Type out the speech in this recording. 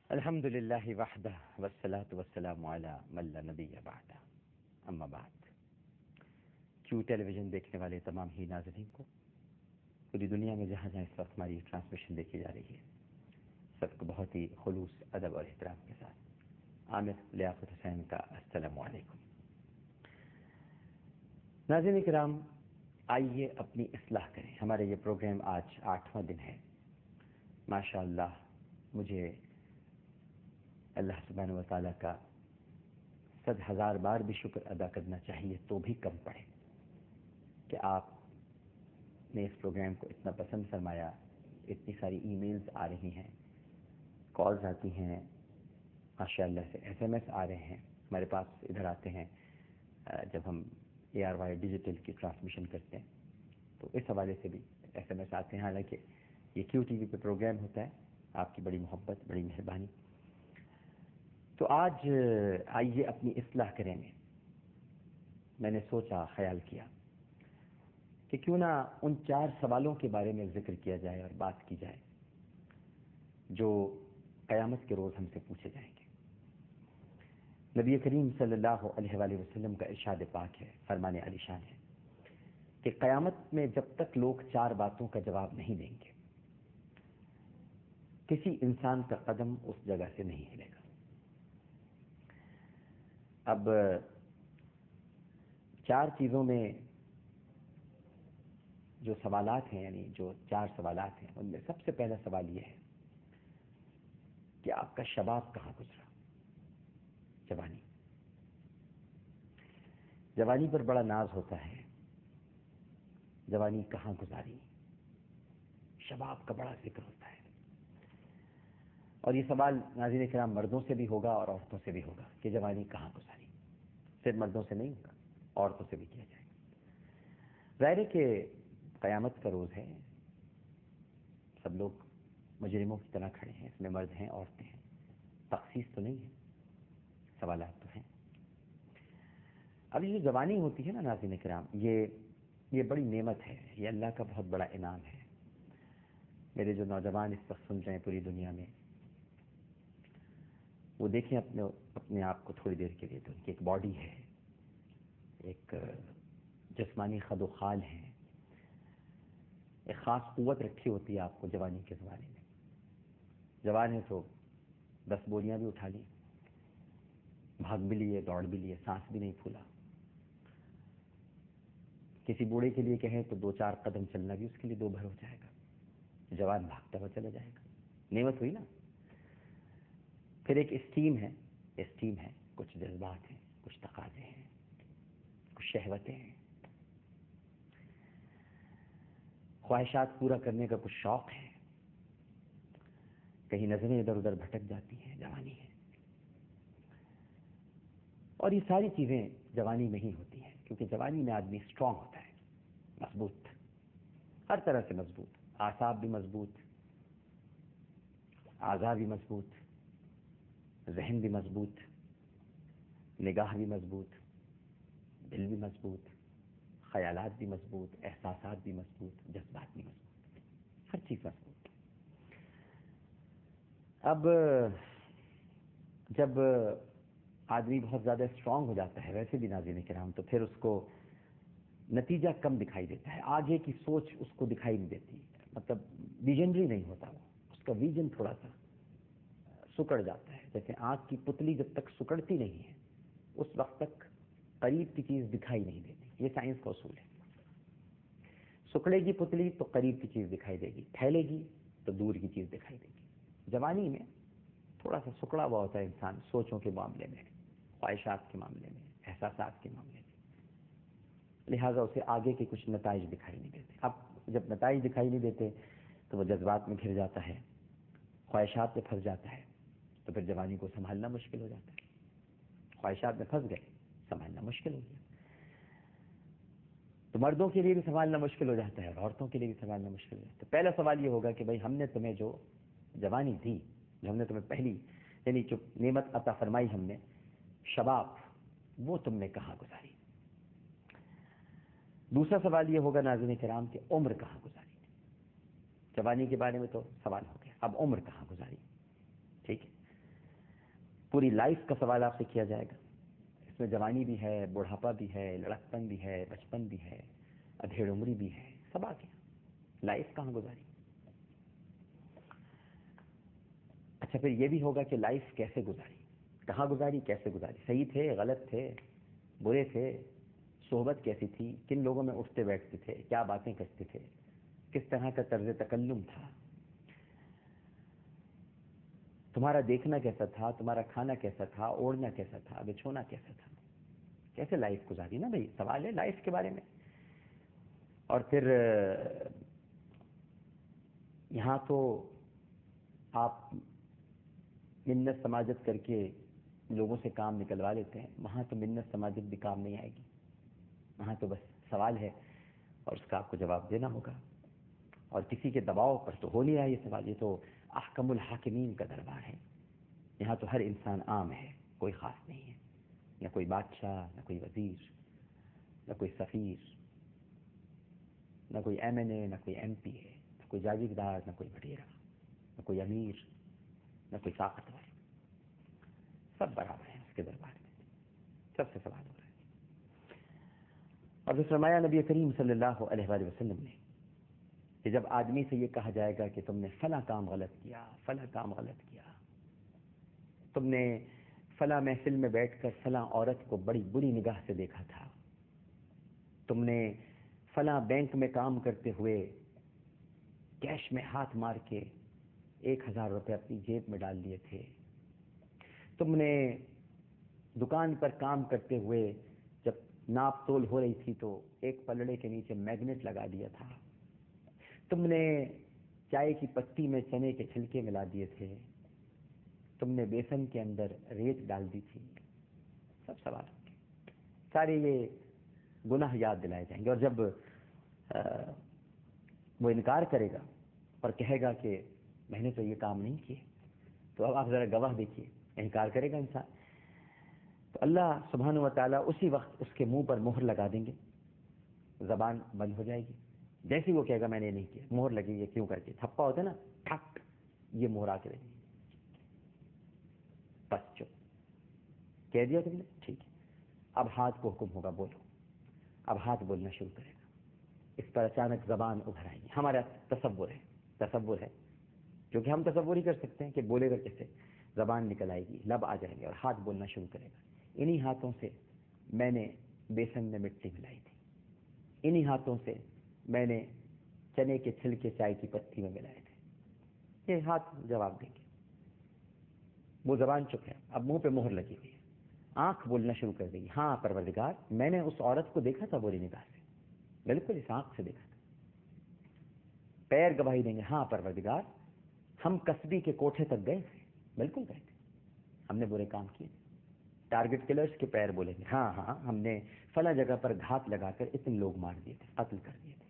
الحمد للہ وحدہ والصلاة والسلام علی من لا نبی بعدہ اما بعد. کیو ٹیلی ویژن دیکھنے والے تمام ہی ناظرین کو پوری دنیا میں جہاں جہاں اس وقت ہماری ٹرانسمیشن دیکھی جا رہی ہے سب کو بہت ہی خلوص ادب اور احترام کے ساتھ عامر لیاقت حسین کا السلام علیکم. ناظرین کرام، آئیے اپنی اصلاح کریں. ہمارے یہ پروگرام آج 8واں دن ہے. ماشاء اللہ مجھے اللہ سبحانہ و تعالیٰ کا 100,000 بار بھی شکر ادا کرنا چاہیے تو بھی کم پڑے کہ آپ نے اس پروگرام کو اتنا پسند فرمایا. اتنی ساری ای میلز آ رہی ہیں، کالز آتی ہیں، ماشاء اللہ سے SMS آ رہے ہیں ہمارے پاس. ادھر آتے ہیں جب ہم ARY ڈیجیٹل کی ٹرانسمیشن کرتے ہیں تو اس حوالے سے بھی SMS آتے ہیں. حالانکہ یہ QTV پہ پروگرام ہوتا ہے. آپ کی بڑی محبت، بڑی مہربانی. تو آج آئیے اپنی اصلاح کریں گے. میں نے سوچا، خیال کیا کہ کیوں نہ ان 4 سوالوں کے بارے میں ذکر کیا جائے اور بات کی جائے جو قیامت کے روز ہم سے پوچھے جائیں گے. نبی کریم صلی اللہ علیہ وآلہ وسلم کا ارشاد پاک ہے، فرمان علی شان ہے کہ قیامت میں جب تک لوگ 4 باتوں کا جواب نہیں دیں گے کسی انسان کا قدم اس جگہ سے نہیں ہلے گا. اب 4 چیزوں میں جو سوالات ہیں، یعنی جو 4 سوالات ہیں، ان میں سب سے پہلا سوال یہ ہے کہ آپ کا شباب کہاں گزرا. جوانی، جوانی پر بڑا ناز ہوتا ہے. جوانی کہاں گزاری، شباب کا بڑا ذکر ہوتا ہے. اور یہ سوال ناظرین کرام مردوں سے بھی ہوگا اور عورتوں سے بھی ہوگا کہ جوانی کہاں گزاری. صرف مردوں سے نہیں ہوگا، عورتوں سے بھی کیا جائے گا. ظاہر ہے کہ قیامت کا روز ہے، سب لوگ مجرموں کی طرح کھڑے ہیں. اس میں مرد ہیں، عورتیں ہیں، تخصیص تو نہیں ہے، سوالات تو ہیں. اب یہ جو جوانی ہوتی ہے نا ناظرین کرام، یہ بڑی نعمت ہے، یہ اللہ کا بہت بڑا انعام ہے. میرے جو نوجوان اس وقت سن رہے ہیں پوری دنیا میں، وہ دیکھیں اپنے آپ کو تھوڑی دیر کے لیے تو ان کی ایک باڈی ہے، ایک جسمانی خد و خال ہے، ایک خاص قوت رکھی ہوتی ہے آپ کو جوانی کے زمانے میں. جوان ہے تو 10 بوریاں بھی اٹھا لی، بھاگ بھی لیے، دوڑ بھی لیے، سانس بھی نہیں پھولا. کسی بوڑھے کے لیے کہیں تو 2-4 قدم چلنا بھی اس کے لیے 2 بھر ہو جائے گا. جوان بھاگتا ہوا چلا جائے گا. نعمت ہوئی نا. پھر ایک اسٹیم ہے، کچھ جذبات ہیں، کچھ تقاضے ہیں، کچھ شہوتیں ہیں، خواہشات پورا کرنے کا کچھ شوق ہے. کہیں نظریں ادھر ادھر بھٹک جاتی ہیں، جوانی ہے. اور یہ ساری چیزیں جوانی میں ہی ہوتی ہیں، کیونکہ جوانی میں آدمی اسٹرانگ ہوتا ہے، مضبوط، ہر طرح سے مضبوط. اعصاب بھی مضبوط، اعضاء بھی مضبوط، ذہن بھی مضبوط، نگاہ بھی مضبوط، دل بھی مضبوط، خیالات بھی مضبوط، احساسات بھی مضبوط، جذبات بھی مضبوط، ہر چیز مضبوط. اب جب آدمی بہت زیادہ اسٹرانگ ہو جاتا ہے، ویسے بھی ناظرین کرام، تو پھر اس کو نتیجہ کم دکھائی دیتا ہے. آگے کی سوچ اس کو دکھائی نہیں دیتی، مطلب ویژنری نہیں ہوتا. وہ اس کا ویژن تھوڑا سا سکڑ جاتا ہے. جیسے آنکھ کی پتلی جب تک سکڑتی نہیں ہے اس وقت تک قریب کی چیز دکھائی نہیں دیتی. یہ سائنس کا اصول ہے. سکڑے گی پتلی تو قریب کی چیز دکھائی دے گی، پھیلے گی تو دور کی چیز دکھائی دے گی. جوانی میں تھوڑا سا سکڑا ہوا ہوتا ہے انسان، سوچوں کے معاملے میں، خواہشات کے معاملے میں، احساسات کے معاملے میں. لہٰذا اسے آگے کے کچھ نتائج دکھائی نہیں دیتے. اب جب نتائج دکھائی نہیں دیتے تو وہ جذبات میں گھر جاتا ہے، خواہشات میں پھنس جاتا ہے. تو پھر جوانی کو سنبھالنا مشکل ہو جاتا ہے. خواہشات میں پھنس گئے، سنبھالنا مشکل ہو گیا. تو مردوں کے لیے بھی سنبھالنا مشکل ہو جاتا ہے اور عورتوں کے لیے بھی سنبھالنا مشکل ہو جاتا ہے. تو پہلا سوال یہ ہوگا کہ بھائی ہم نے تمہیں جو جوانی دی، جو ہم نے تمہیں پہلی یعنی جو نعمت عطا فرمائی ہم نے، شباب، وہ تم نے کہاں گزاری. دوسرا سوال یہ ہوگا ناظرین کرام کہ عمر کہاں گزاری. جوانی کے بارے میں تو سوال ہو گیا، اب عمر کہاں گزاری. ٹھیک ہے. پوری لائف کا سوال آپ سے کیا جائے گا. اس میں جوانی بھی ہے، بڑھاپا بھی ہے، لڑکپن بھی ہے، بچپن بھی ہے، ادھیڑ عمری بھی ہے، سب آ گیا. لائف کہاں گزاری؟ اچھا پھر یہ بھی ہوگا کہ لائف کیسے گزاری، کہاں گزاری، کیسے گزاری، صحیح تھے، غلط تھے، برے تھے، صحبت کیسی تھی، کن لوگوں میں اٹھتے بیٹھتے تھے، کیا باتیں کرتے تھے، کس طرح کا طرز تکلم تھا، تمہارا دیکھنا کیسا تھا، تمہارا کھانا کیسا تھا، اوڑھنا کیسا تھا، بچھونا کیسا تھا، کیسے لائف گزاری نا بھائی. سوال ہے لائف کے بارے میں. اور پھر یہاں تو آپ منت سماجت کر کے لوگوں سے کام نکلوا لیتے ہیں، وہاں تو منت سماجت بھی کام نہیں آئے گی. وہاں تو بس سوال ہے اور اس کا آپ کو جواب دینا ہوگا، اور کسی کے دباؤ پر تو ہو نہیں رہا یہ سوال. یہ تو احکم الحاکمین کا دربار ہے. یہاں تو ہر انسان عام ہے، کوئی خاص نہیں ہے. نہ کوئی بادشاہ، نہ کوئی وزیر، نہ کوئی سفیر، نہ کوئی ایم این اے، نہ کوئی ایم پی ہے، نہ کوئی جاگیردار، نہ کوئی وڈیرا، نہ کوئی امیر، نہ کوئی طاقتور. سب برابر ہیں اس کے دربار میں، سب سے سوال ہو رہا ہے. اور پھر فرمایا نبی کریم صلی اللہ علیہ وآلہ وسلم نے کہ جب آدمی سے یہ کہا جائے گا کہ تم نے فلاں کام غلط کیا، فلاں کام غلط کیا، تم نے فلاں محفل میں بیٹھ کر فلاں عورت کو بڑی بری نگاہ سے دیکھا تھا، تم نے فلاں بینک میں کام کرتے ہوئے کیش میں ہاتھ مار کے 1000 روپے اپنی جیب میں ڈال لیے تھے، تم نے دکان پر کام کرتے ہوئے جب ناپ تول ہو رہی تھی تو ایک پلڑے کے نیچے میگنیٹ لگا دیا تھا، تم نے چائے کی پتی میں چنے کے چھلکے ملا دیے تھے، تم نے بیسن کے اندر ریت ڈال دی تھی. سب سوال ہوں گے، سارے یہ گناہ یاد دلائے جائیں گے. اور جب وہ انکار کرے گا اور کہے گا کہ میں نے تو یہ کام نہیں کیے، تو اب آپ ذرا گواہ دیکھیے، انکار کرے گا انسان تو اللہ سبحانہ و تعالیٰ اسی وقت اس کے منہ پر مہر لگا دیں گے، زبان بند ہو جائے گی. جیسے وہ کہے گا میں نے نہیں کیا، مہر لگی ہے کیوں کر کے، تھپا ہوتا ہے نا، ٹھک، یہ مہر آ کے لگی، بس چپ، کہہ دیا تم نے، ٹھیک ہے. اب ہاتھ کو حکم ہوگا بولو، اب ہاتھ بولنا شروع کرے گا. اس پر اچانک زبان ابھر آئے گی. ہمارا تصور ہے کیونکہ ہم تصور ہی کر سکتے ہیں کہ بولے گا کیسے. زبان نکل آئے گی، لب آ جائیں گے اور ہاتھ بولنا شروع کرے گا. انہی ہاتھوں سے میں نے بیسن میں مٹی ملائی تھی، انہی ہاتھوں سے میں نے چنے کے چھلکے چائے کی پتی میں ملائے تھے. یہ ہاتھ جواب دیں گے. وہ زبان چپ ہے، اب منہ پہ مہر لگی ہوئی ہے. آنکھ بولنا شروع کر دے گی، ہاں پروردگار میں نے اس عورت کو دیکھا تھا بری نگاہ سے، بالکل اس آنکھ سے دیکھا تھا. پیر گواہی دیں گے، ہاں پروردگار ہم کسبی کے کوٹھے تک گئے تھے، بالکل گئے تھے، ہم نے برے کام کیے. ٹارگٹ کلرز کے پیر بولیں گے، ہاں ہم نے فلاں جگہ پر گھات لگا کر اتنے لوگ مار دیے تھے، قتل کر دیے تھے.